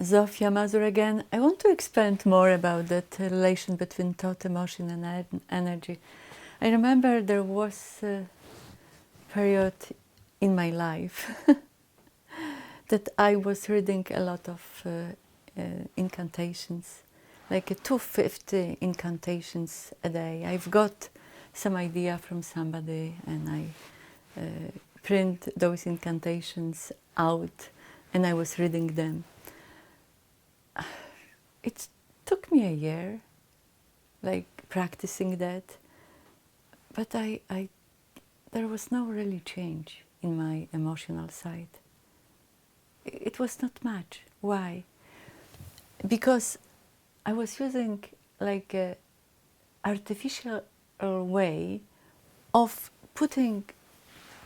Zofia, Mazur again. I want to expand more about that relation between thought, emotion, and energy. I remember there was a period in my life that I was reading a lot of incantations, like 250 incantations a day. I've got some idea from somebody and I print those incantations out and I was reading them. It took me a year, like practicing that, but there was no really change in my emotional side. It was not much. Why? Because I was using like a artificial way of putting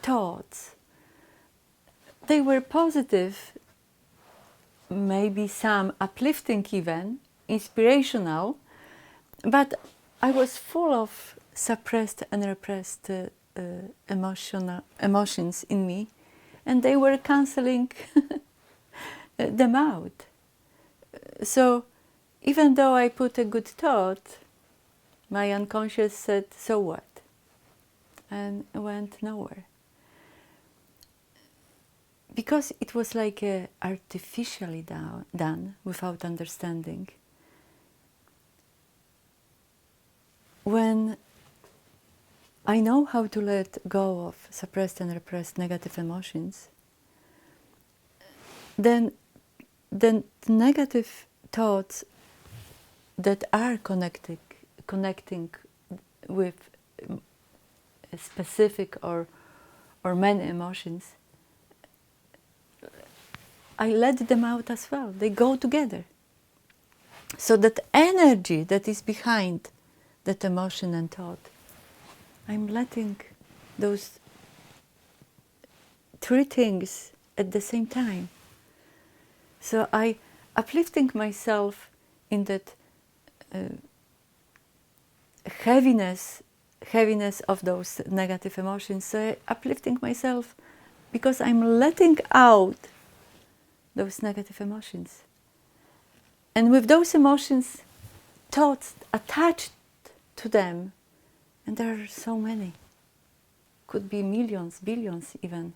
thoughts. They were positive, maybe some uplifting even, inspirational, but I was full of suppressed and repressed emotions in me, and they were cancelling them out. So even though I put a good thought, my unconscious said, so what? And went nowhere. Because it was like artificially done without understanding. When I know how to let go of suppressed and repressed negative emotions, then the negative thoughts that are connecting with a specific or many emotions, I let them out as well. They go together. So that energy that is behind that emotion and thought, I'm letting those three things at the same time. So I uplifting myself in that heaviness of those negative emotions. So I uplifting myself because I'm letting out those negative emotions. And with those emotions, thoughts attached to them, and there are so many, could be millions, billions even.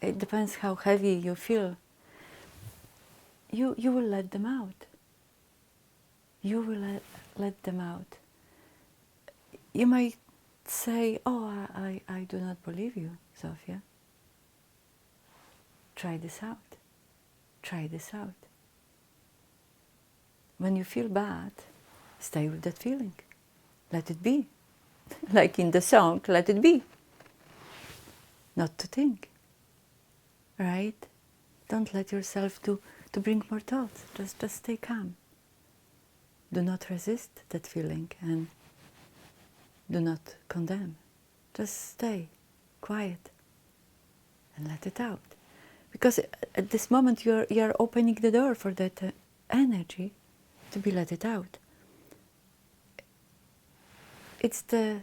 It depends how heavy you feel. You will let them out. You will let them out. You might say, oh, I do not believe you, Zofia. Try this out. Try this out. When you feel bad, stay with that feeling. Let it be. Like in the song, let it be. Not to think. Right? Don't let yourself to bring more thoughts. Just stay calm. Do not resist that feeling and do not condemn. Just stay quiet and let it out. Because at this moment you are opening the door for that energy to be let it out. It's the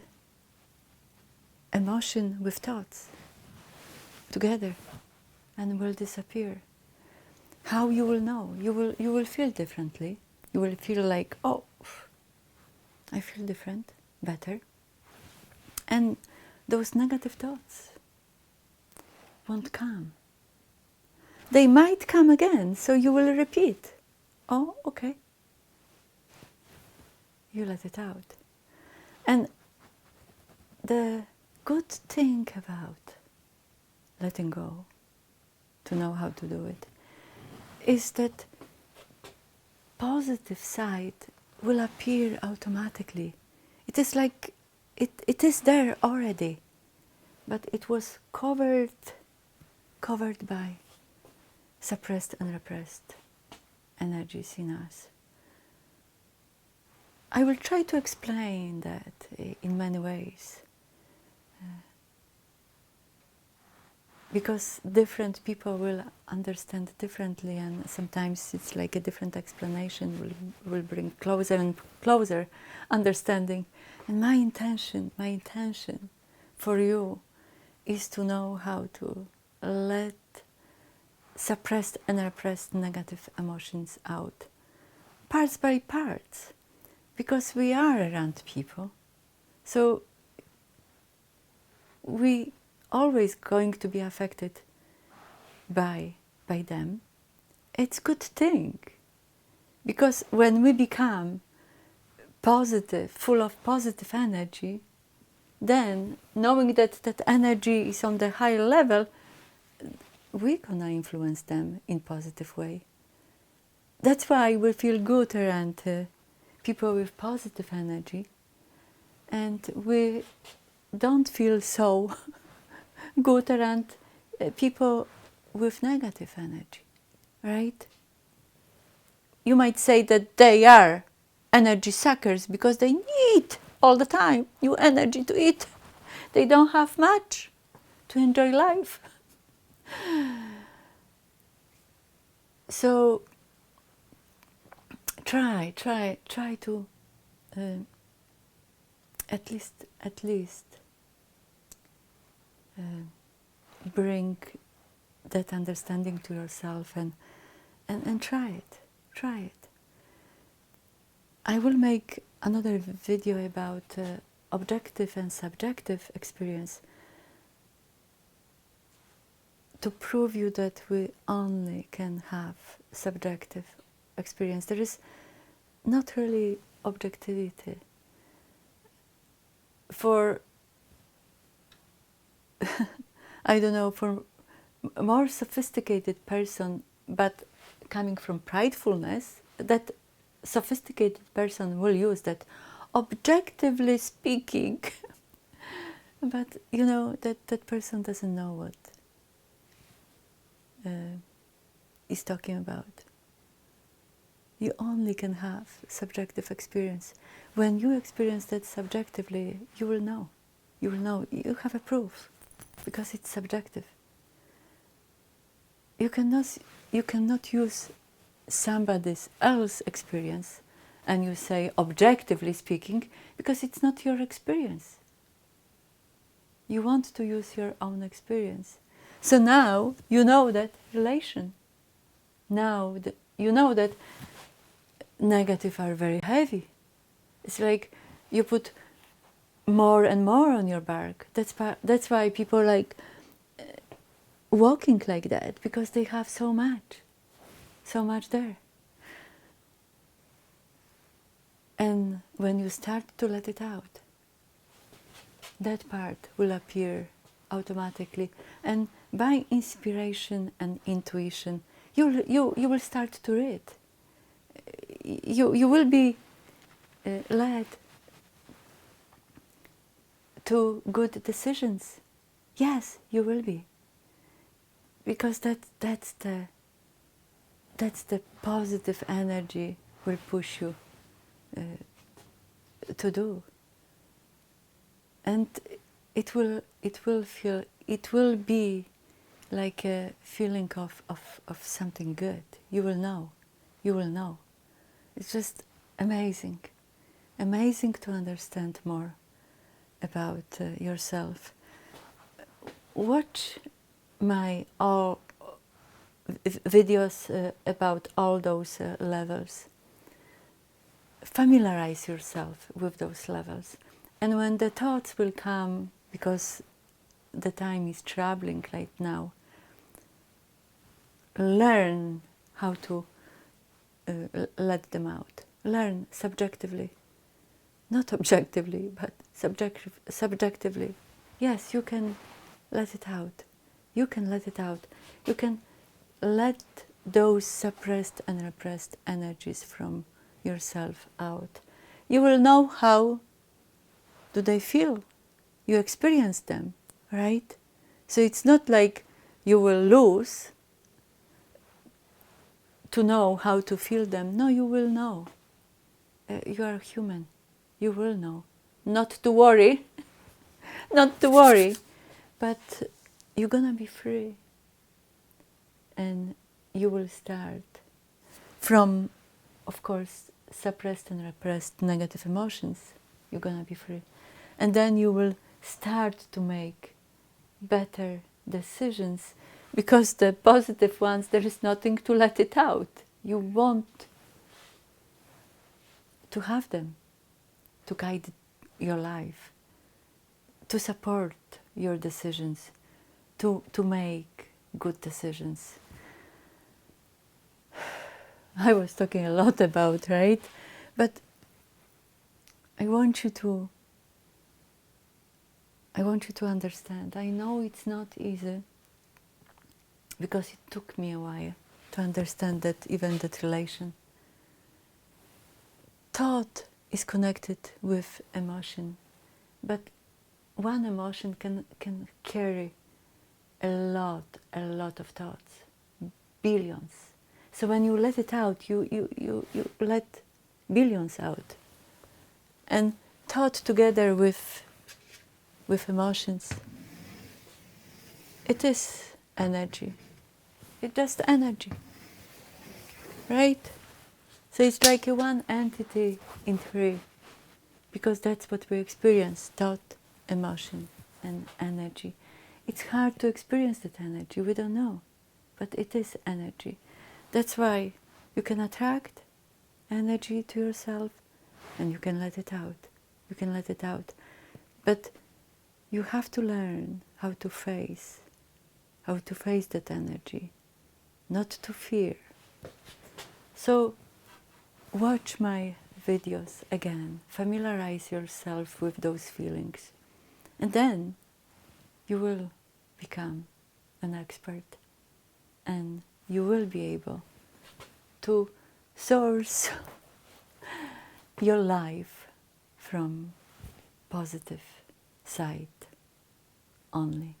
emotion with thoughts together and will disappear. How you will know? You will feel differently. You will feel like, oh, I feel different, better. And those negative thoughts won't come. They might come again, so you will repeat. Oh, okay. You let it out. And the good thing about letting go, to know how to do it, is that positive side will appear automatically. It is like it is there already, but it was covered by suppressed and repressed energies in us. I will try to explain that in many ways. Because different people will understand differently, and sometimes it's like a different explanation will bring closer and closer understanding. And my intention for you is to know how to let suppressed and repressed negative emotions out, parts by parts, because we are around people. So we always going to be affected by them. It's a good thing, because when we become positive, full of positive energy, then knowing that that energy is on the higher level, we're gonna influence them in positive way. That's why we feel good around people with positive energy, and we don't feel so good around people with negative energy, right? You might say that they are energy suckers because they need all the time new energy to eat. They don't have much to enjoy life. So try to at least bring that understanding to yourself, and try it. I will make another video about objective and subjective experience, to prove you that we only can have subjective experience. There is not really objectivity. For I don't know, for a more sophisticated person, but coming from pridefulness, that sophisticated person will use that objectively speaking. But you know that person doesn't know what is talking about. You only can have subjective experience. When you experience that subjectively, you will know. You will know. You have a proof, because it's subjective. You cannot use somebody else's experience and you say objectively speaking, because it's not your experience. You want to use your own experience. So now you know that relation. Now you know that negative are very heavy. It's like you put more and more on your back. That's why people like walking like that, because they have so much there. And when you start to let it out, that part will appear automatically, and by inspiration and intuition, you will start to read. You will be led to good decisions. Yes, you will be, because that's the positive energy will push you to do, and it will be like a feeling of something good. You will know. It's just amazing to understand more about yourself. Watch my all videos about all those levels. Familiarize yourself with those levels, and when the thoughts will come, because the time is troubling right now, learn how to let them out. Learn subjectively, not objectively, but subjectively. Yes, you can let it out. You can let it out. You can let those suppressed and repressed energies from yourself out. You will know how do they feel. You experience them, right? So it's not like you will lose to know how to feel them. No, you will know. You are human. You will know. Not to worry. Not to worry. But you're gonna be free. And you will start from, of course, suppressed and repressed negative emotions. You're gonna be free. And then you will start to make better decisions, Because the positive ones, there is nothing to let it out. You want to have them, to guide your life, to support your decisions, to make good decisions. I was talking a lot about, right? But I want you to understand. I know it's not easy, because it took me a while to understand that even that relation. Thought is connected with emotion, but one emotion can carry a lot of thoughts, billions. So when you let it out, you let billions out. And thought together with emotions, it is energy. It's just energy, right? So it's like a one entity in three, because that's what we experience: thought, emotion, and energy. It's hard to experience that energy. We don't know, but it is energy. That's why you can attract energy to yourself, and you can let it out. You can let it out. But you have to learn how to face that energy, not to fear. So watch my videos again, familiarize yourself with those feelings, and then you will become an expert, and you will be able to source your life from positive side only.